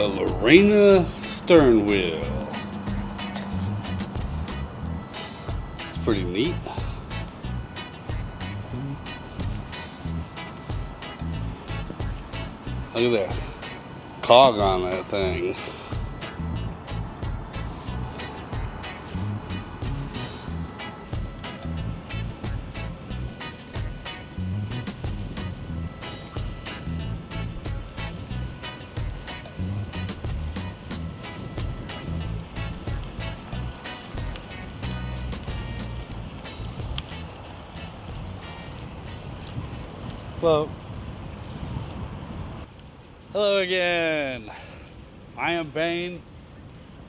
the Lorena stern wheel. It's pretty neat. Look at that cog on that thing. Hello. Hello again. I am Bane,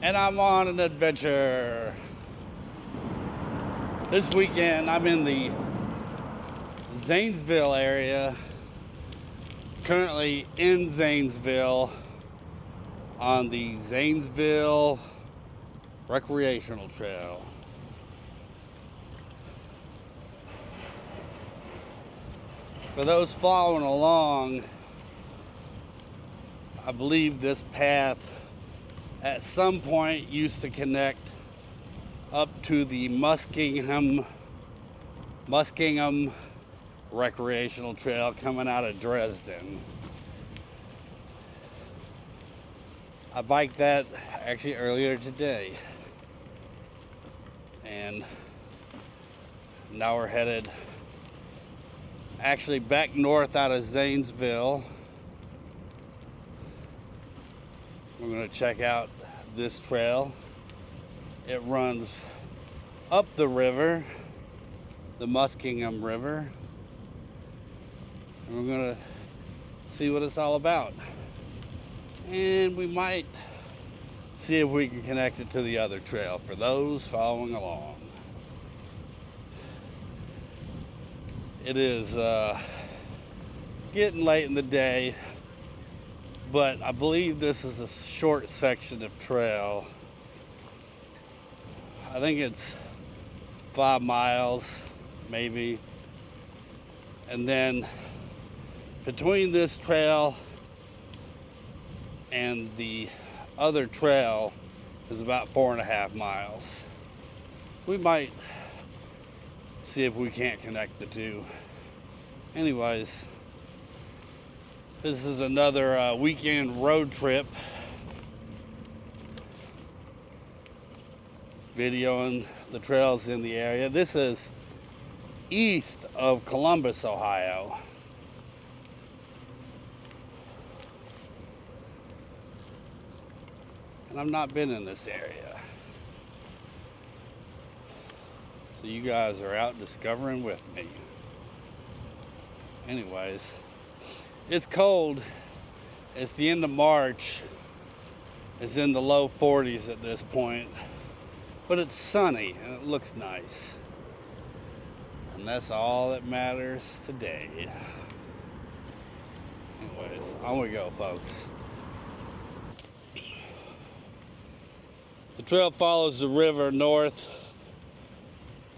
and I'm on an adventure. This weekend, I'm in the Zanesville area. Currently in Zanesville on the Zanesville Recreational Trail. For those following along, I believe this path at some point used to connect up to the Muskingum Recreational Trail coming out of Dresden. I biked that actually earlier today, and now we're headed actually back north out of Zanesville. We're going to check out this trail. It runs up the river, the Muskingum River, and we're going to see what it's all about. And we might see if we can connect it to the other trail for those following along. It is getting late in the day, but I believe this is a short section of trail. I think it's 5 miles, maybe. And then between this trail and the other trail is about 4.5 miles. We might see if we can't connect the two. Anyways, this is another weekend road trip, videoing the trails in the area. This is east of Columbus, Ohio. And I've not been in this area. So you guys are out discovering with me. Anyways, it's cold. It's the end of March. It's in the low 40s at this point. But it's sunny and it looks nice. And that's all that matters today. Anyways, on we go, folks. The trail follows the river north,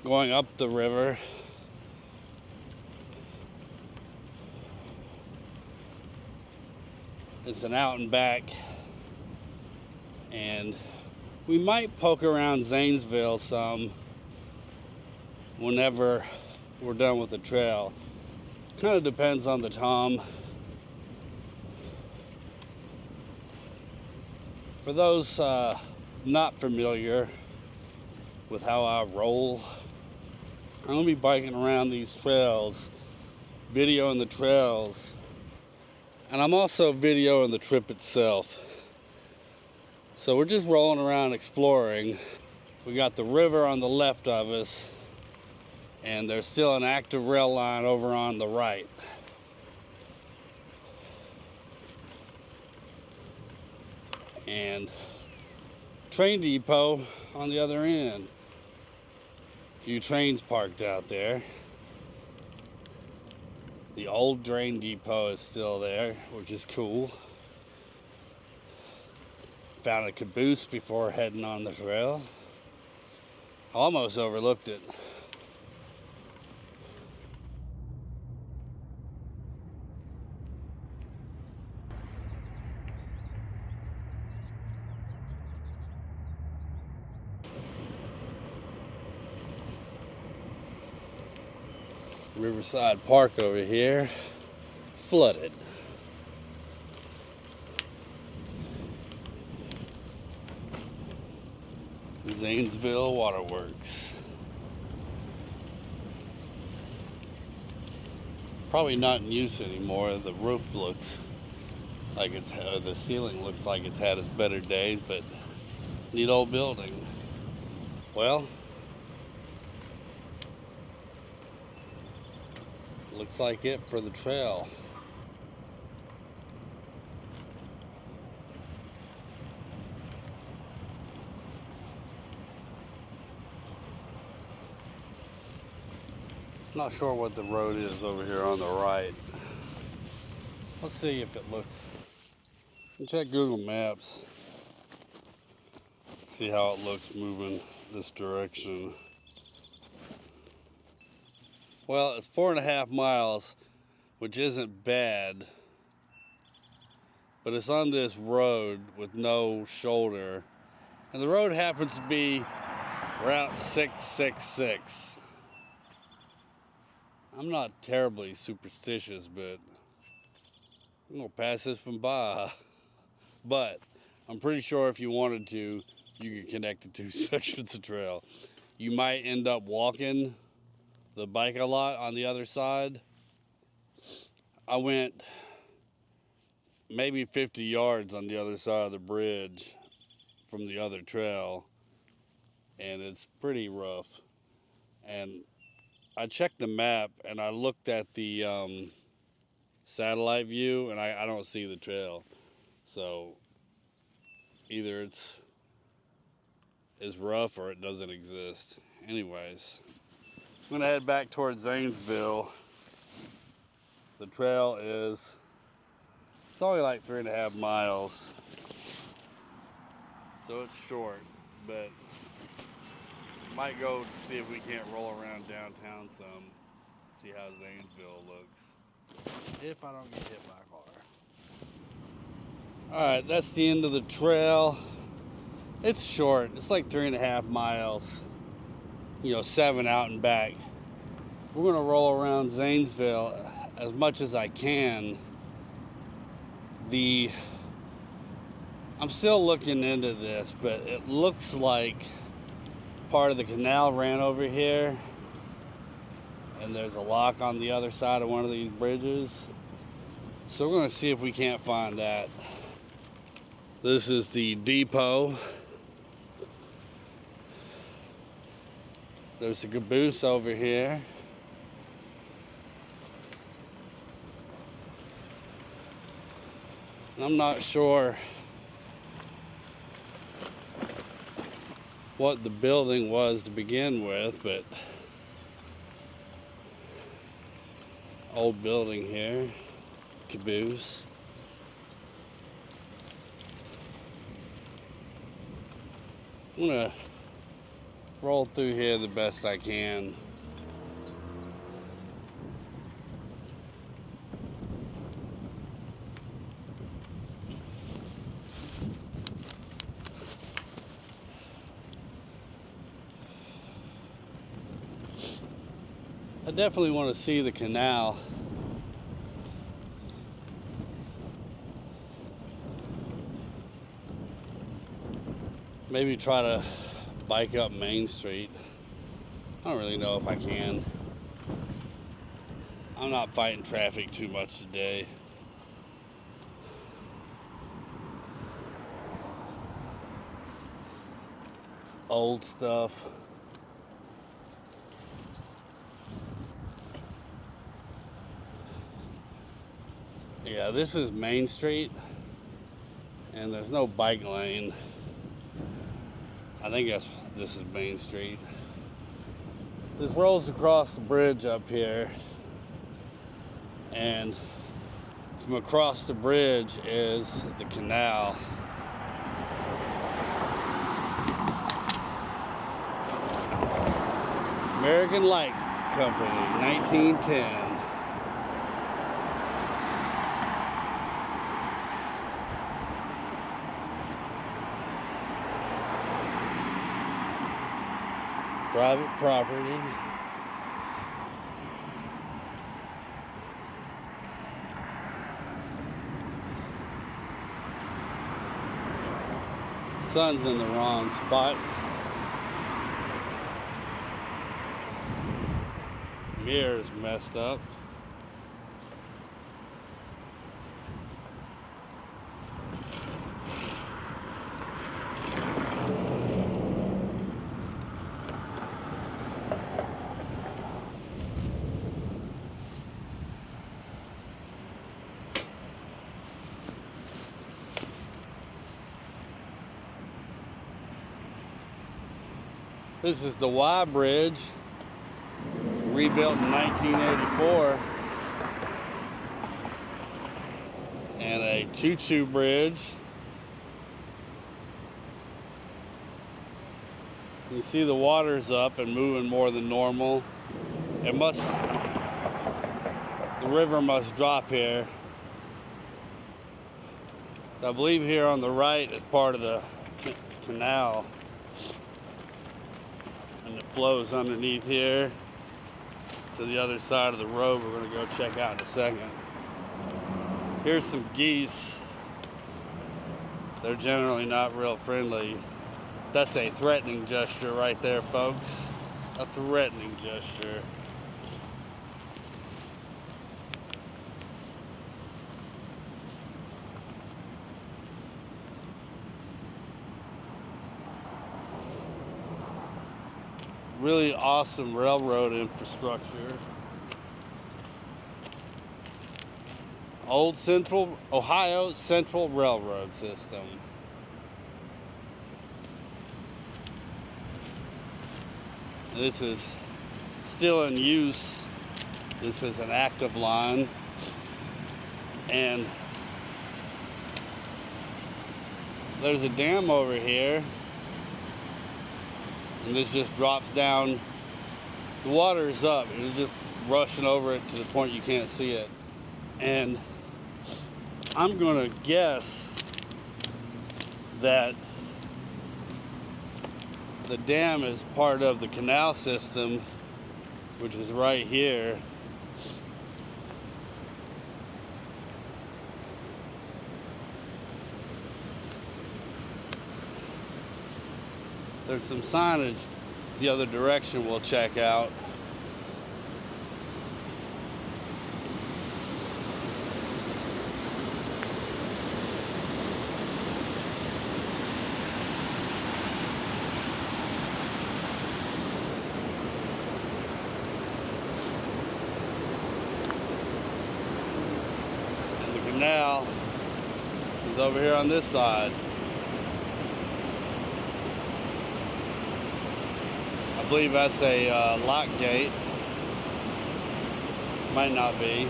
going up the river. It's an out and back, and we might poke around Zanesville some whenever we're done with the trail. Kind of depends on the time. For those not familiar with how I roll, I'm gonna be biking around these trails, videoing the trails, and I'm also videoing the trip itself. So we're just rolling around exploring. We got the river on the left of us, and there's still an active rail line over on the right. And train depot on the other end. A few trains parked out there. The old train depot is still there, which is cool. Found a caboose before heading on the trail. Almost overlooked it. Riverside Park over here, flooded. Zanesville Waterworks. Probably not in use anymore. The roof looks like the ceiling looks like it's had its better days, but neat old building. Well, looks like it for the trail. Not sure what the road is over here on the right. Let's see if it looks. Check Google Maps. See how it looks moving this direction. Well, it's 4.5 miles, which isn't bad, but it's on this road with no shoulder, and the road happens to be Route 666. I'm not terribly superstitious, but I'm gonna pass this one by. But I'm pretty sure if you wanted to, you could connect the two sections of trail. You might end up walking the bike a lot on the other side. I went maybe 50 yards on the other side of the bridge from the other trail, and it's pretty rough. And I checked the map and I looked at the satellite view, and I don't see the trail. So either it's rough or it doesn't exist. Anyways, I'm gonna head back towards Zanesville. The trail it's only like 3.5 miles, so it's short, but might go see if we can't roll around downtown some, see how Zanesville looks, if I don't get hit by a car. Alright, that's the end of the trail. It's short, it's like 3.5 miles, 7 out and back. We're gonna roll around Zanesville as much as I can. I'm still looking into this, but it looks like part of the canal ran over here, and there's a lock on the other side of one of these bridges. So we're gonna see if we can't find that. This is the depot. There's a caboose over here. I'm not sure what the building was to begin with, but old building here, caboose. I'm gonna roll through here the best I can. I definitely want to see the canal. Maybe try to bike up Main Street. I don't really know if I can. I'm not fighting traffic too much today. Old stuff. Yeah, this is Main Street, and there's no bike lane. I think this is Main Street. This rolls across the bridge up here, and from across the bridge is the canal. American Light Company, 1910. Private property. sun's in the wrong spot. Mirror's messed up. This is the Y Bridge, rebuilt in 1984, and a choo-choo bridge. You see the water's up and moving more than normal. The river must drop here. So I believe here on the right is part of the canal. And it flows underneath here to the other side of the road. We're going to go check out in a second. Here's some geese. They're generally not real friendly. That's a threatening gesture right there, folks. A threatening gesture. Really awesome railroad infrastructure. Old Ohio Central Railroad System. This is still in use. This is an active line. And there's a dam over here. And this just drops down. The water is up. It's just rushing over it to the point you can't see it. And I'm gonna guess that the dam is part of the canal system, which is right here. There's some signage the other direction we'll check out. And the canal is over here on this side. I believe that's a lock gate. Might not be.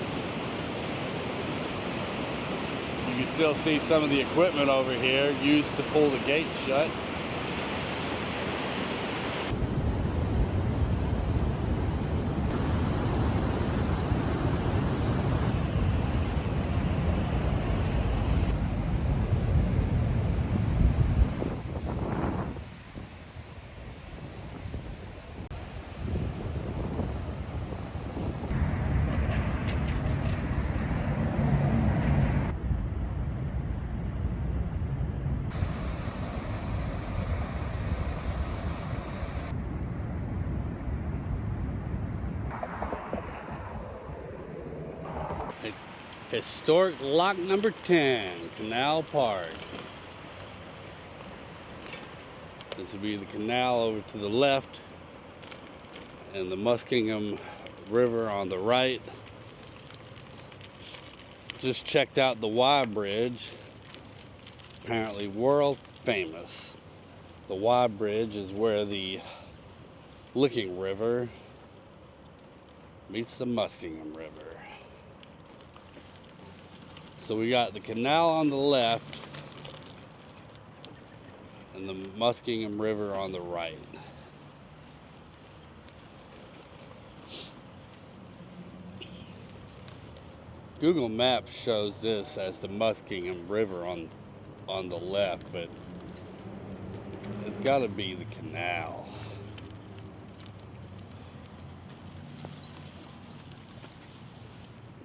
You can still see some of the equipment over here used to pull the gates shut. Historic lock number 10, Canal Park. This would be the canal over to the left and the Muskingum River on the right. Just checked out the Y Bridge, apparently world famous. The Y Bridge is where the Licking River meets the Muskingum River. So we got the canal on the left and the Muskingum River on the right. Google Maps shows this as the Muskingum River on the left, but it's got to be the canal.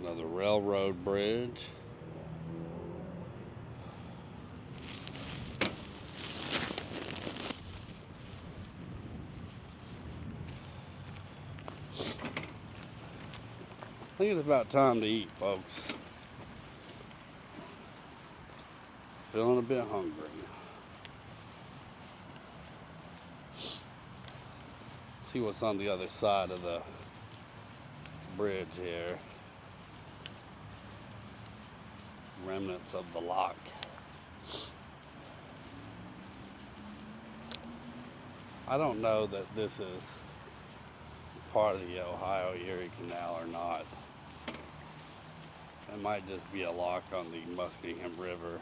Another railroad bridge. think it's about time to eat, folks. Feeling a bit hungry. See what's on the other side of the bridge here. Remnants of the lock. I don't know that this is part of the Ohio Erie Canal or not. It might just be a lock on the Muskingum River.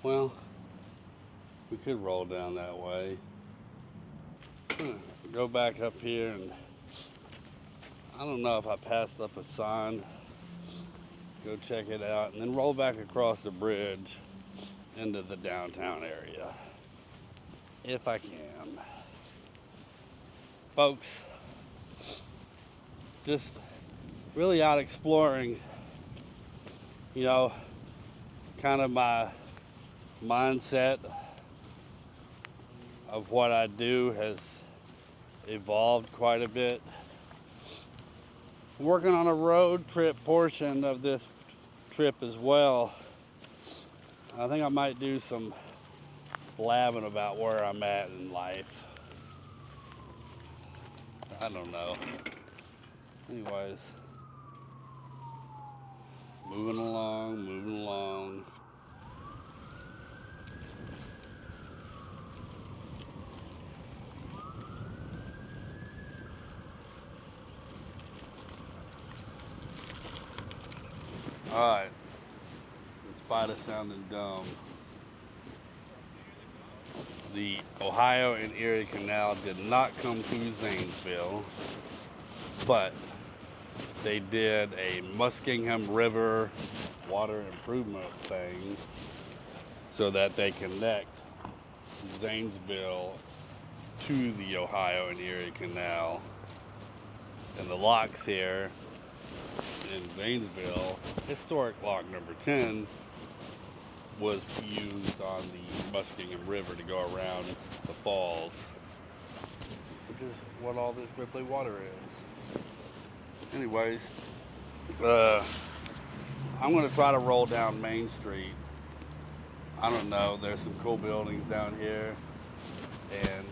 Well, we could roll down that way. Go back up here, and I don't know if I passed up a sign. Go check it out, and then roll back across the bridge into the downtown area, if I can. Folks, just really out exploring, you know, kind of my mindset of what I do has evolved quite a bit. Working on a road trip portion of this trip as well. I think I might do some blabbing about where I'm at in life. I don't know. Anyways, moving along. Alright, in spite of sounding dumb, the Ohio and Erie Canal did not come through Zanesville, but they did a Muskingum River water improvement thing so that they connect Zanesville to the Ohio and Erie Canal. And the locks here in Zanesville, historic lock number 10, was used on the Muskingum River to go around the falls, which is what all this Ripley water is. Anyways, I'm going to try to roll down Main Street. I don't know, there's some cool buildings down here, and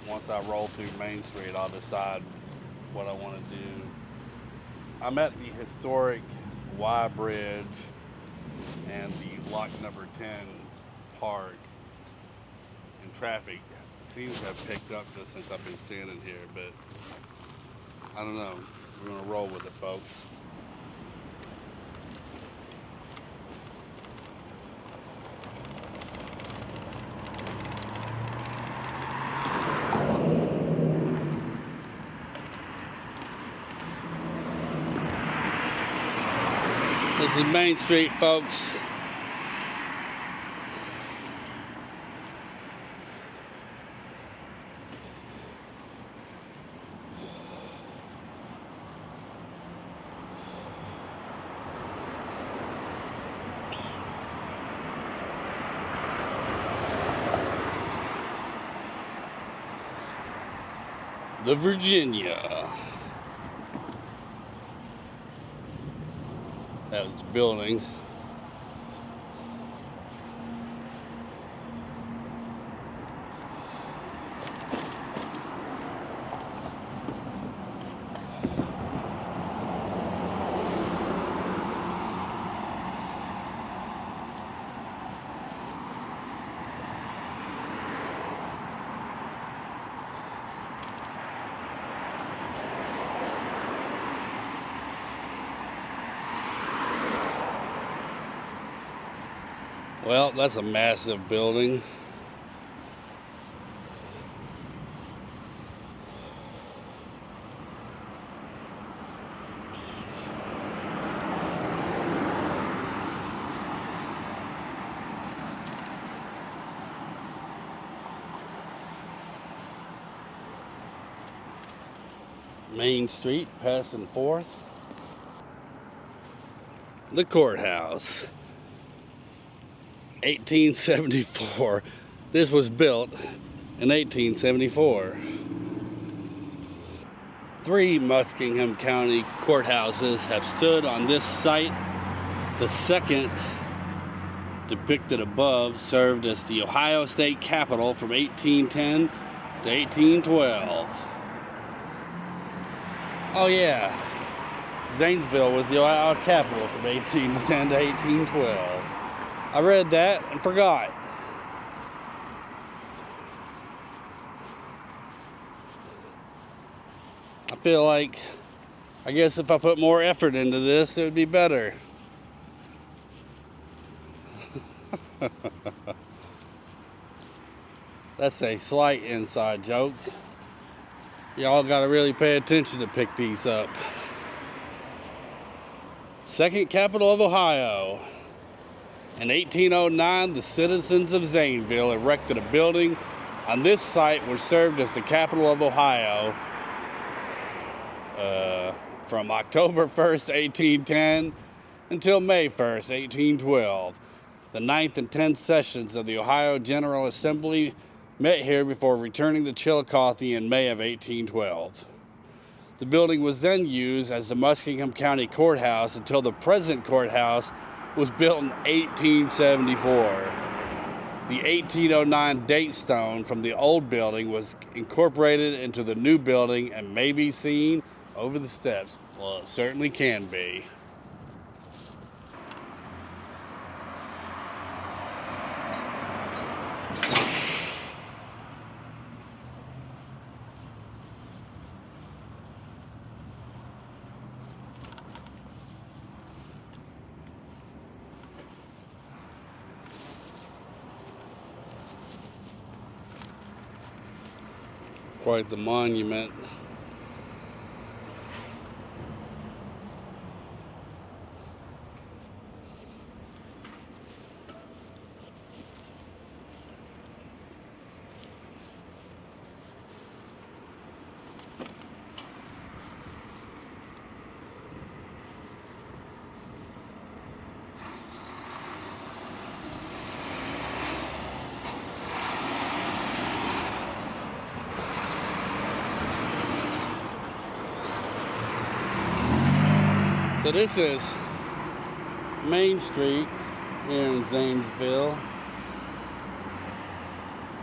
once I roll through Main Street, I'll decide what I want to do. I'm at the historic Y Bridge and the lock number 10 park, and traffic seems to have picked up just since I've been standing here, but I don't know. We're going to roll with it, folks. This is Main Street, folks. The Virginia. That was the building. Well, that's a massive building. Main Street, passing forth. The courthouse. 1874. This was built in 1874. 3 Muskingum County courthouses have stood on this site. The second, depicted above, served as the Ohio State Capitol from 1810 to 1812. Oh yeah, Zanesville was the Ohio Capitol from 1810 to 1812. I read that and forgot. I feel like, I guess if I put more effort into this, it would be better. That's a slight inside joke. Y'all gotta really pay attention to pick these up. Second capital of Ohio. In 1809, the citizens of Zanesville erected a building on this site which served as the capital of Ohio from October 1st, 1810 until May 1st, 1812. The 9th and 10th sessions of the Ohio General Assembly met here before returning to Chillicothe in May of 1812. The building was then used as the Muskingum County Courthouse until the present courthouse was built in 1874. The 1809 date stone from the old building was incorporated into the new building and may be seen over the steps. Well, it certainly can be. Quite the monument. So this is Main Street here in Zanesville.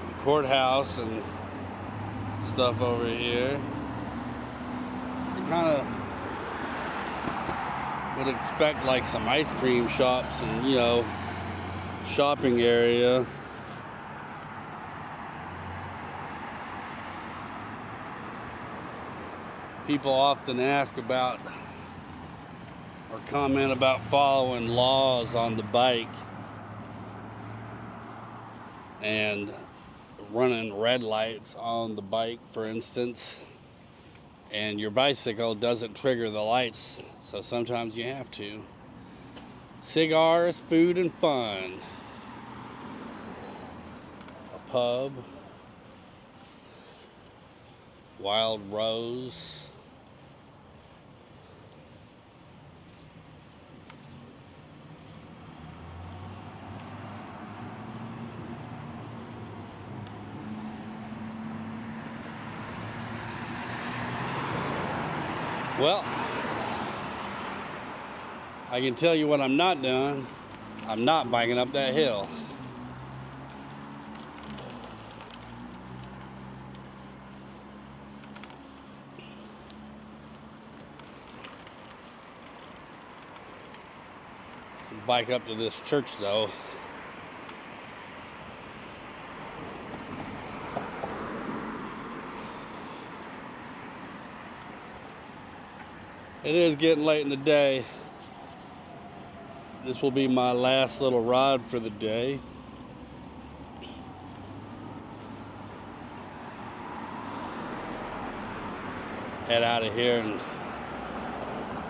The courthouse and stuff over here. You kind of would expect like some ice cream shops and, you know, shopping area. People often ask about or comment about following laws on the bike and running red lights on the bike, for instance, and your bicycle doesn't trigger the lights, so sometimes you have to. Cigars, food, and fun. A pub. Wild Rose. Well, I can tell you what I'm not doing. I'm not biking up that hill. Bike up to this church though. It is getting late in the day. This will be my last little ride for the day. Head out of here and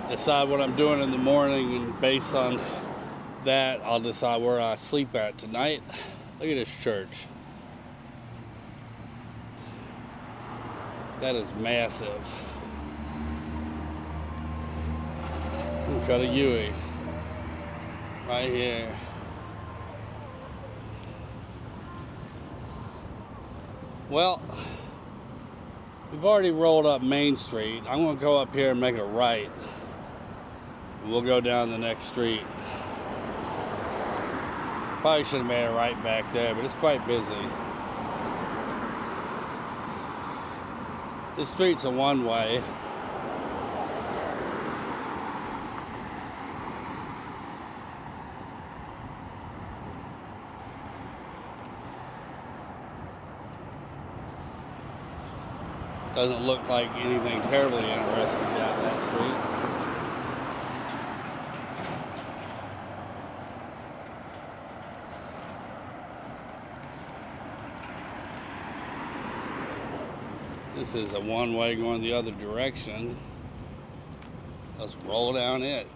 decide what I'm doing in the morning, and based on that, I'll decide where I sleep at tonight. Look at this church. That is massive. Cut a Yui right here. Well, we've already rolled up Main Street. I'm going to go up here and make a right. And we'll go down the next street. Probably should have made a right back there, but it's quite busy. This street's a one-way. Doesn't look like anything terribly interesting down that street. This is a one-way going the other direction. Let's roll down it.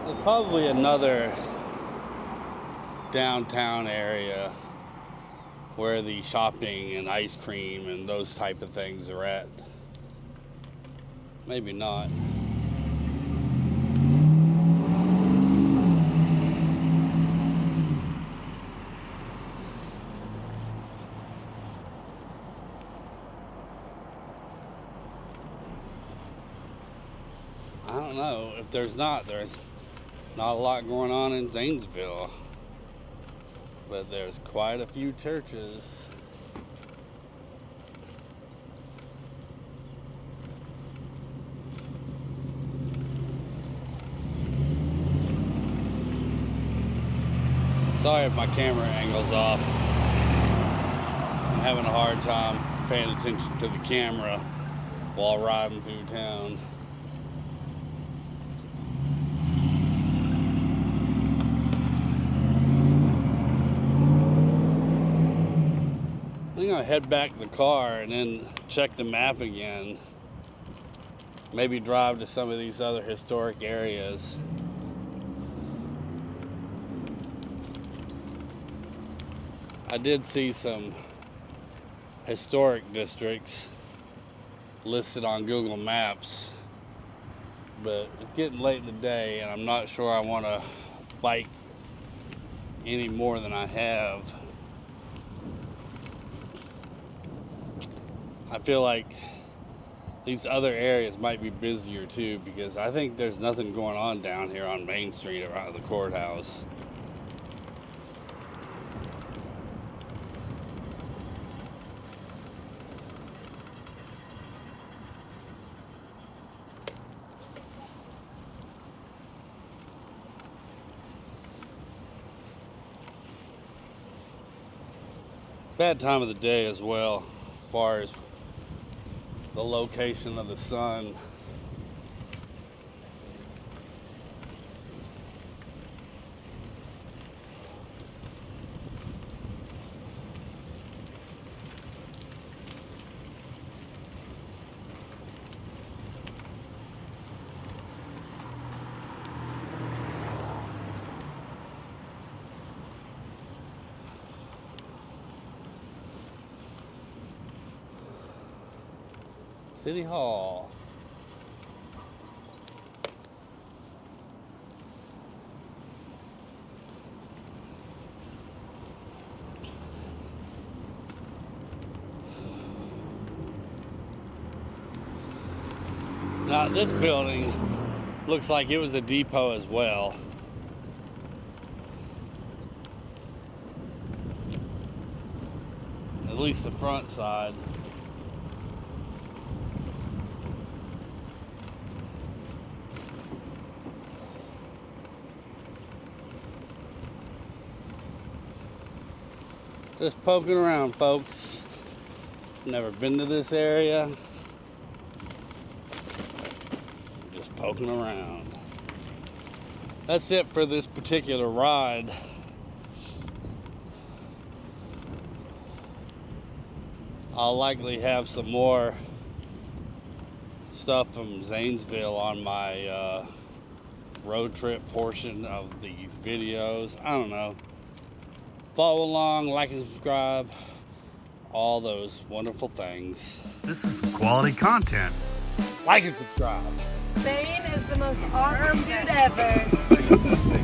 There's probably another downtown area where the shopping and ice cream and those type of things are at. Maybe not. I don't know. If there's not a lot going on in Zanesville. But there's quite a few churches. Sorry if my camera angle's off. I'm having a hard time paying attention to the camera while riding through town. I'm gonna head back to the car and then check the map again. Maybe drive to some of these other historic areas. I did see some historic districts listed on Google Maps, but it's getting late in the day and I'm not sure I want to bike any more than I have. I feel like these other areas might be busier too, because I think there's nothing going on down here on Main Street around the courthouse. Bad time of the day as well, as far as the location of the sun. City Hall. Now this building looks like it was a depot as well. At least the front side. Just poking around, folks. Never been to this area. Just poking around. That's it for this particular ride. I'll likely have some more stuff from Zanesville on my road trip portion of these videos. I don't know. Follow along, like and subscribe, all those wonderful things. This is quality content. Like and subscribe. Spain is the most awesome dude ever.